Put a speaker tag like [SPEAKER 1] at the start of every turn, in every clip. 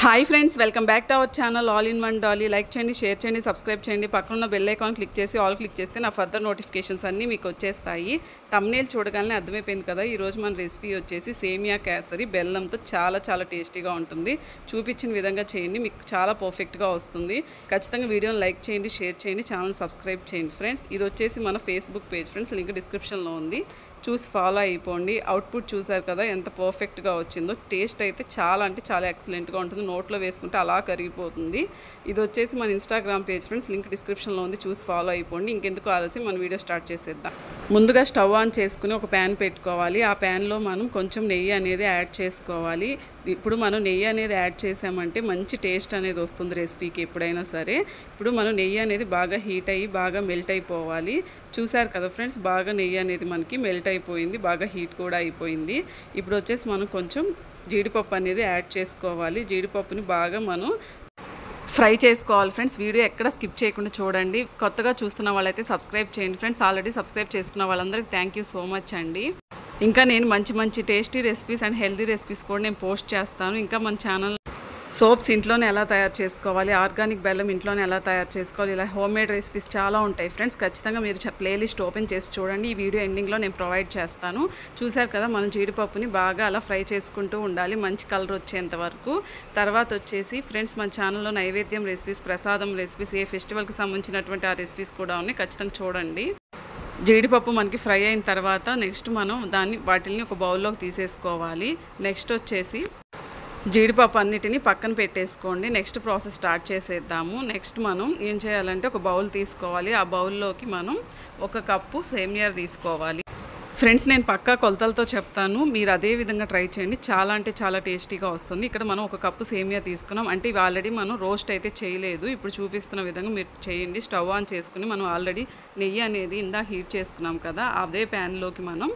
[SPEAKER 1] Hi friends, welcome back to our channel all in one Dolly. Like చేయండి, share చేయండి, subscribe చేయండి. పక్కన ఉన్న బెల్ ఐకాన్ క్లిక్ చేసి ఆల్ క్లిక్ చేస్తే నా ఫర్దర్ నోటిఫికేషన్స్ అన్నీ మీకు వచ్చేస్తాయి. థంబ్నెయిల్ చూడగానే అర్థమైపోయింది కదా, ఈరోజు మన రెసిపీ వచ్చేసి సేమియా కేసరి బెల్లంతో చాలా టేస్టీగా ఉంటుంది. చూపించిన విధంగా చేయండి, మీకు చాలా పర్ఫెక్ట్గా వస్తుంది. ఖచ్చితంగా వీడియోని లైక్ చేయండి, షేర్ చేయండి, ఛానల్ సబ్స్క్రైబ్ చేయండి. ఫ్రెండ్స్, ఇది వచ్చేసి మన ఫేస్బుక్ పేజ్ ఫ్రెండ్స్, లింక్ డిస్క్రిప్షన్లో ఉంది, చూసి ఫాలో అయిపోండి. అవుట్పుట్ చూసారు కదా ఎంత పర్ఫెక్ట్గా వచ్చిందో. టేస్ట్ అయితే చాలా ఎక్సలెంట్గా ఉంటుంది. నోట్లో వేసుకుంటే అలా కరిగిపోతుంది. ఇది వచ్చేసి మన ఇన్స్టాగ్రామ్ పేజ్ ఫ్రెండ్స్, లింక్ డిస్క్రిప్షన్లో ఉంది, చూసి ఫాలో అయిపోండి. ఇంకెందుకు ఆలస్యం, మన వీడియో స్టార్ట్ చేసేద్దాం. ముందుగా స్టవ్ ఆన్ చేసుకుని ఒక ప్యాన్ పెట్టుకోవాలి. ఆ ప్యాన్లో మనం కొంచెం నెయ్యి అనేది యాడ్ చేసుకోవాలి. ఇప్పుడు మనం నెయ్యి అనేది యాడ్ చేసామంటే మంచి టేస్ట్ అనేది వస్తుంది రెసిపీకి ఎప్పుడైనా సరే. ఇప్పుడు మనం నెయ్యి అనేది బాగా హీట్ అయ్యి బాగా మెల్ట్ అయిపోవాలి. చూసారు కదా ఫ్రెండ్స్, బాగా నెయ్యి అనేది మనకి మెల్ట్ అయిపోయింది, బాగా హీట్ కూడా అయిపోయింది. ఇప్పుడు వచ్చేసి మనం కొంచెం జీడిపప్పు అనేది యాడ్ చేసుకోవాలి. జీడిపప్పుని బాగా మనం ఫ్రై చేసుకోవాలి ఫ్రెండ్స్. వీడియో ఎక్కడ స్కిప్ చేయకుండా చూడండి. కొత్తగా చూస్తున్న వాళ్ళైతే సబ్స్క్రైబ్ చేయండి ఫ్రెండ్స్. ఆల్రెడీ సబ్స్క్రైబ్ చేసుకున్న వాళ్ళందరికీ థ్యాంక్ యూ సో మచ్ అండి. ఇంకా నేను మంచి tasty recipes and healthy recipes కూడా నేను పోస్ట్ చేస్తాను. ఇంకా మన ఛానల్ సోప్స్ ఇంట్లోనే ఎలా తయారు చేసుకోవాలి, ఆర్గానిక్ బెల్లం ఇంట్లోనే ఎలా తయారు చేసుకోవాలి, ఇలా హోమ్మేడ్ రెసిపీస్ చాలా ఉంటాయి ఫ్రెండ్స్. ఖచ్చితంగా మీరు ప్లేలిస్ట్ ఓపెన్ చేసి చూడండి. ఈ వీడియో ఎండింగ్లో నేను ప్రొవైడ్ చేస్తాను. చూసారు కదా, మనం జీడిపప్పుని బాగా అలా ఫ్రై చేసుకుంటూ ఉండాలి మంచి కలర్ వచ్చేంత వరకు. తర్వాత వచ్చేసి ఫ్రెండ్స్, మన ఛానల్లో నైవేద్యం రెసిపీస్, ప్రసాదం రెసిపీస్, ఏ ఫెస్టివల్కి సంబంధించినటువంటి ఆ రెసిపీస్ కూడా ఉన్నాయి, ఖచ్చితంగా చూడండి. జీడిపప్పు మనకి ఫ్రై అయిన తర్వాత నెక్స్ట్ మనం వాటిని ఒక బౌల్లోకి తీసేసుకోవాలి. నెక్స్ట్ వచ్చేసి జీడిపప్పు అన్నిటిని పక్కన పెట్టేసుకోండి. నెక్స్ట్ ప్రాసెస్ స్టార్ట్ చేసేద్దాము. నెక్స్ట్ మనం ఏం చేయాలంటే ఒక బౌల్ తీసుకోవాలి. ఆ బౌల్లోకి మనం 1 కప్పు సేమియా తీసుకోవాలి. ఫ్రెండ్స్, నేను పక్కా కొలతలతో చెప్తాను, మీరు అదే విధంగా ట్రై చేయండి. చాలా టేస్టీగా వస్తుంది. ఇక్కడ మనం 1 కప్పు సేమియా తీసుకున్నాం అంటే ఇవి ఆల్రెడీ మనం రోస్ట్ అయితే చేయలేదు. ఇప్పుడు చూపిస్తున్న విధంగా మీరు చేయండి. స్టవ్ ఆన్ చేసుకుని మనం ఆల్రెడీ నెయ్యి అనేది ఇందాక హీట్ చేసుకున్నాం కదా, అదే ప్యాన్లోకి మనం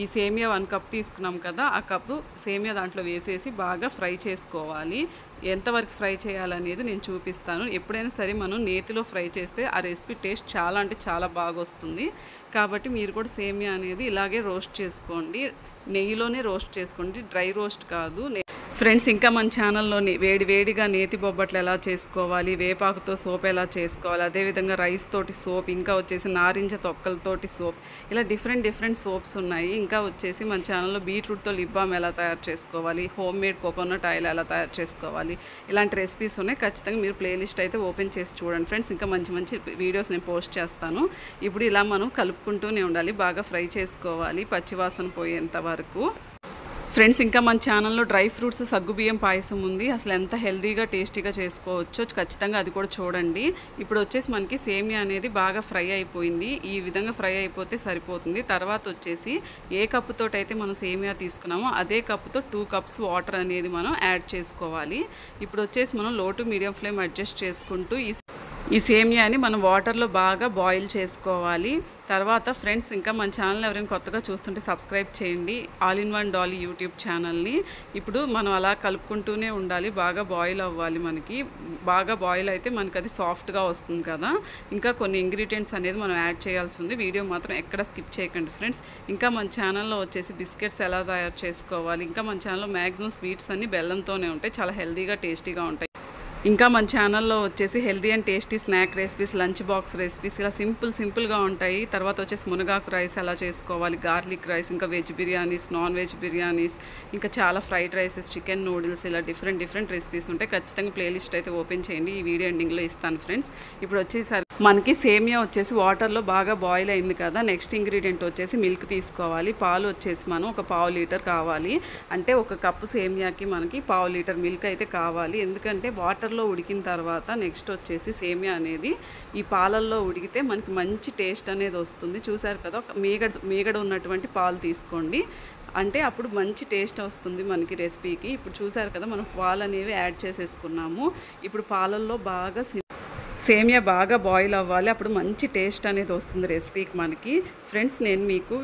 [SPEAKER 1] ఈ సేమియా 1 కప్ తీసుకున్నాం కదా, ఆ కప్పు సేమియా దాంట్లో వేసేసి బాగా ఫ్రై చేసుకోవాలి. ఎంతవరకు ఫ్రై చేయాలనేది నేను చూపిస్తాను. ఎప్పుడైనా సరే మనం నేతిలో ఫ్రై చేస్తే ఆ రెసిపీ టేస్ట్ చాలా బాగా వస్తుంది. కాబట్టి మీరు కూడా సేమియా అనేది ఇలాగే రోస్ట్ చేసుకోండి, నెయ్యిలోనే రోస్ట్ చేసుకోండి, డ్రై రోస్ట్ కాదు ఫ్రెండ్స్. ఇంకా మన ఛానల్లోని వేడిగా నేతి బొబ్బట్లు ఎలా చేసుకోవాలి, వేపాకుతో సోప్ ఎలా చేసుకోవాలి, అదేవిధంగా రైస్ తోటి సోప్, ఇంకా వచ్చేసి నారింజ తొక్కలతోటి సోప్, ఇలా డిఫరెంట్ సోప్స్ ఉన్నాయి. ఇంకా వచ్చేసి మన ఛానల్లో బీట్రూట్తో లిప్ బామ్ ఎలా తయారు చేసుకోవాలి, హోమ్మేడ్ కోకోనట్ ఆయిల్ ఎలా తయారు చేసుకోవాలి, ఇలాంటి రెసిపీస్ ఉన్నాయి. ఖచ్చితంగా మీరు ప్లేలిస్ట్ అయితే ఓపెన్ చేసి చూడండి ఫ్రెండ్స్. ఇంకా మంచి వీడియోస్ నేను పోస్ట్ చేస్తాను. ఇప్పుడు ఇలా మనం కలుపుకుంటూనే ఉండాలి, బాగా ఫ్రై చేసుకోవాలి పచ్చివాసన పోయేంత వరకు. ఫ్రెండ్స్, ఇంకా మన ఛానల్లో డ్రై ఫ్రూట్స్ సగ్గుబియ్యం పాయసం ఉంది. అసలు ఎంత హెల్తీగా టేస్టీగా చేసుకోవచ్చో ఖచ్చితంగా అది కూడా చూడండి. ఇప్పుడు వచ్చేసి మనకి సేమియా అనేది బాగా ఫ్రై అయిపోయింది. ఈ విధంగా ఫ్రై అయిపోతే సరిపోతుంది. తర్వాత వచ్చేసి ఏ కప్పుతోటి అయితే మనం సేమియా తీసుకున్నామో అదే కప్పుతో 2 కప్స్ వాటర్ అనేది మనం యాడ్ చేసుకోవాలి. ఇప్పుడు వచ్చేసి మనం లో టు మీడియం ఫ్లేమ్ అడ్జస్ట్ చేసుకుంటూ ఈ సేమియాని మనం వాటర్లో బాగా బాయిల్ చేసుకోవాలి. తర్వాత ఫ్రెండ్స్, ఇంకా మన ఛానల్ ఎవరైనా కొత్తగా చూస్తుంటే సబ్స్క్రైబ్ చేయండి, all in one Dolly YouTube ఛానల్ని. ఇప్పుడు మనం అలా కలుపుకుంటూనే ఉండాలి, బాగా బాయిల్ అవ్వాలి. మనకి బాగా బాయిల్ అయితే మనకి అది సాఫ్ట్గా వస్తుంది కదా. ఇంకా కొన్ని ఇంగ్రీడియంట్స్ అనేది మనం యాడ్ చేయాల్సి ఉంది. వీడియో మాత్రం ఎక్కడ స్కిప్ చేయకండి ఫ్రెండ్స్. ఇంకా మన ఛానల్లో వచ్చేసి బిస్కెట్స్ ఎలా తయారు చేసుకోవాలి, ఇంకా మన ఛానల్లో మ్యాక్సిమం స్వీట్స్ అన్నీ బెల్లంతోనే ఉంటాయి, చాలా హెల్తీగా టేస్టీగా ఉంటాయి. ఇంకా మన ఛానల్లో వచ్చేసి healthy and tasty snack recipes, lunch box recipes, ఇలా సింపుల్గా ఉంటాయి. తర్వాత వచ్చేసి మునగాకు రైస్ ఎలా చేసుకోవాలి, గార్లిక్ రైస్, ఇంకా veg biryanis, non veg biryanis, ఇంకా చాలా ఫ్రైడ్ రైసెస్, చికెన్ నూడిల్స్, ఇలా డిఫరెంట్ రెసిపీస్ ఉంటాయి. ఖచ్చితంగా ప్లేలిస్ట్ అయితే ఓపెన్ చేయండి, ఈ వీడియో ఎండింగ్లో ఇస్తాను ఫ్రెండ్స్. ఇప్పుడు వచ్చేసరికి మనకి సేమియా వచ్చేసి వాటర్లో బాగా బాయిల్ అయింది కదా. నెక్స్ట్ ఇంగ్రీడియంట్ వచ్చేసి మిల్క్ తీసుకోవాలి. పాలు వచ్చేసి మనం ఒక 1/2 లీటర్ కావాలి. అంటే 1 కప్పు సేమియాకి మనకి 1/2 లీటర్ మిల్క్ అయితే కావాలి. ఎందుకంటే వాటర్లో ఉడికిన తర్వాత నెక్స్ట్ వచ్చేసి సేమియా అనేది ఈ పాలల్లో ఉడికితే మనకి మంచి టేస్ట్ అనేది వస్తుంది. చూసారు కదా, ఒక మీగడ ఉన్నటువంటి పాలు తీసుకోండి, అంటే అప్పుడు మంచి టేస్ట్ వస్తుంది మనకి రెసిపీకి. ఇప్పుడు చూసారు కదా, మనం పాలు అనేవి యాడ్ చేసేసుకున్నాము. ఇప్పుడు పాలల్లో బాగా సేమియా బాగా బాయిల్ అవ్వాలి, అప్పుడు మంచి టేస్ట్ అనేది వస్తుంది రెసిపీకి మనకి. ఫ్రెండ్స్, నేను మీకు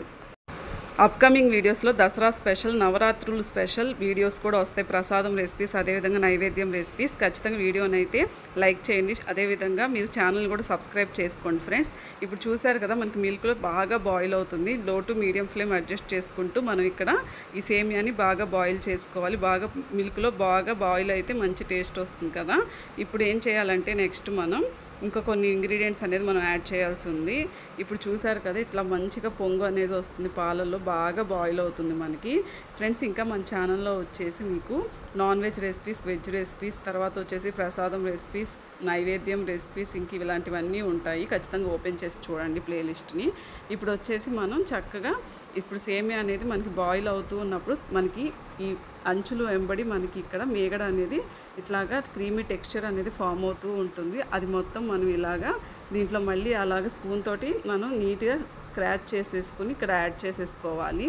[SPEAKER 1] అప్కమింగ్ వీడియోస్లో దసరా స్పెషల్, నవరాత్రులు స్పెషల్ వీడియోస్ కూడా వస్తాయి. ప్రసాదం రెసిపీస్, అదేవిధంగా నైవేద్యం రెసిపీస్. ఖచ్చితంగా వీడియోని అయితే లైక్ చేయండి. అదేవిధంగా మీరు ఛానల్ కూడా సబ్స్క్రైబ్ చేసుకోండి ఫ్రెండ్స్. ఇప్పుడు చూసారు కదా, మనకి మిల్క్లో బాగా బాయిల్ అవుతుంది. లో టు మీడియం ఫ్లేమ్ అడ్జస్ట్ చేసుకుంటూ మనం ఇక్కడ ఈ సేమియాని బాగా బాయిల్ చేసుకోవాలి. బాగా మిల్క్లో బాగా బాయిల్ అయితే మంచి టేస్ట్ వస్తుంది కదా. ఇప్పుడు ఏం చేయాలంటే నెక్స్ట్ మనం ఇంకా కొన్ని ఇంగ్రీడియంట్స్ అనేది మనం యాడ్ చేయాల్సి ఉంది. ఇప్పుడు చూసారు కదా, ఇట్లా మంచిగా పొంగు అనేది వస్తుంది, పాలల్లో బాగా బాయిల్ అవుతుంది మనకి ఫ్రెండ్స్. ఇంకా మన ఛానల్లో వచ్చేసి మీకు non veg recipes, veg recipes, తర్వాత వచ్చేసి ప్రసాదం రెసిపీస్, నైవేద్యం రెసిపీస్, ఇంక ఇలాంటివన్నీ ఉంటాయి. ఖచ్చితంగా ఓపెన్ చేసి చూడండి ప్లేలిస్ట్ని. ఇప్పుడు వచ్చేసి మనం చక్కగా ఇప్పుడు సేమియా అనేది మనకి బాయిల్ అవుతూ ఉన్నప్పుడు మనకి ఈ అంచులు వెంబడి మనకి ఇక్కడ మేగడ అనేది ఇట్లాగా క్రీమీ టెక్స్చర్ అనేది ఫామ్ అవుతూ ఉంటుంది. అది మొత్తం మనం ఇలాగా దీంట్లో మళ్ళీ అలాగ స్పూన్ తోటి మనం నీట్గా స్క్రాచ్ చేసేసుకుని ఇక్కడ యాడ్ చేసేసుకోవాలి.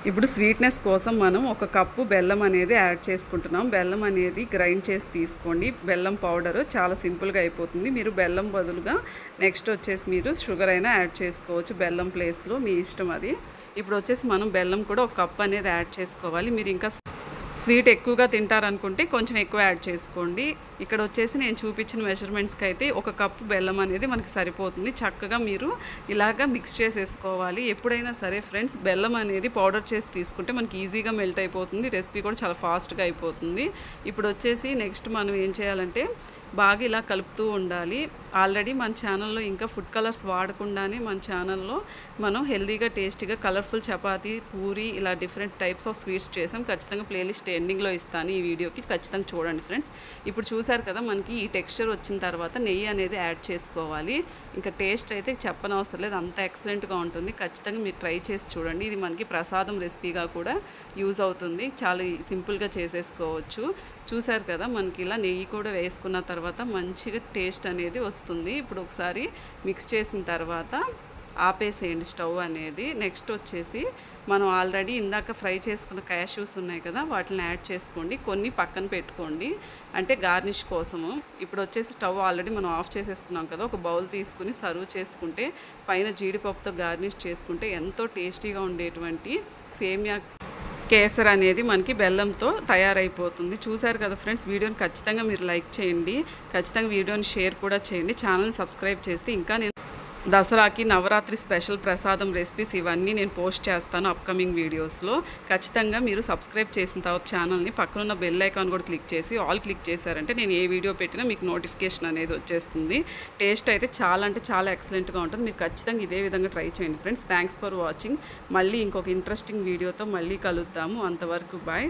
[SPEAKER 1] ఇప్పుడు స్వీట్నెస్ కోసం మనం 1 కప్పు బెల్లం అనేది యాడ్ చేసుకుంటున్నాం. బెల్లం అనేది గ్రైండ్ చేసి తీసుకోండి. బెల్లం పౌడరు చాలా సింపుల్గా అయిపోతుంది. మీరు బెల్లం బదులుగా నెక్స్ట్ వచ్చేసి మీరు షుగర్ అయినా యాడ్ చేసుకోవచ్చు బెల్లం ప్లేస్లో, మీ ఇష్టం అది. ఇప్పుడు వచ్చేసి మనం బెల్లం కూడా 1 కప్ అనేది యాడ్ చేసుకోవాలి. మీరు ఇంకా స్వీట్ ఎక్కువగా తింటారనుకుంటే కొంచెం ఎక్కువ యాడ్ చేసుకోండి. ఇక్కడ వచ్చేసి నేను చూపించిన మెజర్మెంట్స్కి అయితే 1 కప్పు బెల్లం అనేది మనకి సరిపోతుంది. చక్కగా మీరు ఇలాగా మిక్స్ చేసేసుకోవాలి. ఎప్పుడైనా సరే ఫ్రెండ్స్, బెల్లం అనేది పౌడర్ చేసి తీసుకుంటే మనకి ఈజీగా మెల్ట్ అయిపోతుంది. రెసిపీ కూడా చాలా ఫాస్ట్గా అయిపోతుంది. ఇప్పుడు వచ్చేసి నెక్స్ట్ మనం ఏం చేయాలంటే బాగా ఇలా కలుపుతూ ఉండాలి. ఆల్రెడీ మన ఛానల్లో ఇంకా ఫుడ్ కలర్స్ వాడకుండానే మన ఛానల్లో మనం హెల్తీగా, టేస్టీగా, కలర్ఫుల్ చపాతీ, పూరి, ఇలా డిఫరెంట్ టైప్స్ ఆఫ్ స్వీట్స్ చేసాం. ఖచ్చితంగా ప్లేలిస్ట్ ఎండింగ్లో ఇస్తాను ఈ వీడియోకి, ఖచ్చితంగా చూడండి ఫ్రెండ్స్. ఇప్పుడు చూసారు కదా, మనకి ఈ టెక్స్చర్ వచ్చిన తర్వాత నెయ్యి అనేది యాడ్ చేసుకోవాలి. ఇంకా టేస్ట్ అయితే చెప్పనవసరం లేదు, అంత ఎక్సలెంట్గా ఉంటుంది. ఖచ్చితంగా మీరు ట్రై చేసి చూడండి. ఇది మనకి ప్రసాదం రెసిపీగా కూడా యూజ్ అవుతుంది. చాలా సింపుల్గా చేసేసుకోవచ్చు. చూసారు కదా, మనకి ఇలా నెయ్యి కూడా వేసుకున్న తర్వాత మంచిగా టేస్ట్ అనేది వస్తుంది. ఇప్పుడు ఒకసారి మిక్స్ చేసిన తర్వాత ఆపేసేయండి స్టవ్ అనేది. నెక్స్ట్ వచ్చేసి మనం ఆల్రెడీ ఇందాక ఫ్రై చేసుకున్న క్యాష్యూస్ ఉన్నాయి కదా, వాటిని యాడ్ చేసుకోండి. కొన్ని పక్కన పెట్టుకోండి, అంటే గార్నిష్ కోసము. ఇప్పుడు వచ్చేసి స్టవ్ ఆల్రెడీ మనం ఆఫ్ చేసేసుకున్నాం కదా, ఒక బౌల్ తీసుకుని సర్వ్ చేసుకుంటే పైన జీడిపప్పుతో గార్నిష్ చేసుకుంటే ఎంతో టేస్టీగా ఉండేటువంటి సేమియా కేసర్ అనేది మనకి బెల్లంతో తయారైపోతుంది. చూసారు కదా ఫ్రెండ్స్, వీడియోని ఖచ్చితంగా మీరు లైక్ చేయండి. ఖచ్చితంగా వీడియోని షేర్ కూడా చేయండి. ఛానల్ని సబ్స్క్రైబ్ చేస్తే ఇంకా నేను దసరాకి, నవరాత్రి స్పెషల్ ప్రసాదం రెసిపీస్ ఇవన్నీ నేను పోస్ట్ చేస్తాను అప్కమింగ్ వీడియోస్లో. ఖచ్చితంగా మీరు సబ్స్క్రైబ్ చేసిన తర్వాత ఛానల్ని పక్కనున్న బెల్ ఐకాన్ కూడా క్లిక్ చేసి ఆల్ క్లిక్ చేశారంటే నేను ఏ వీడియో పెట్టినా మీకు నోటిఫికేషన్ అనేది వచ్చేస్తుంది. టేస్ట్ అయితే చాలా అంటే చాలా ఎక్సలెంట్గా ఉంటుంది. మీరు ఖచ్చితంగా ఇదే విధంగా ట్రై చేయండి ఫ్రెండ్స్. Thanks for watching. మళ్ళీ ఇంకొక ఇంట్రెస్టింగ్ వీడియోతో మళ్ళీ కలుద్దాము. అంతవరకు బాయ్.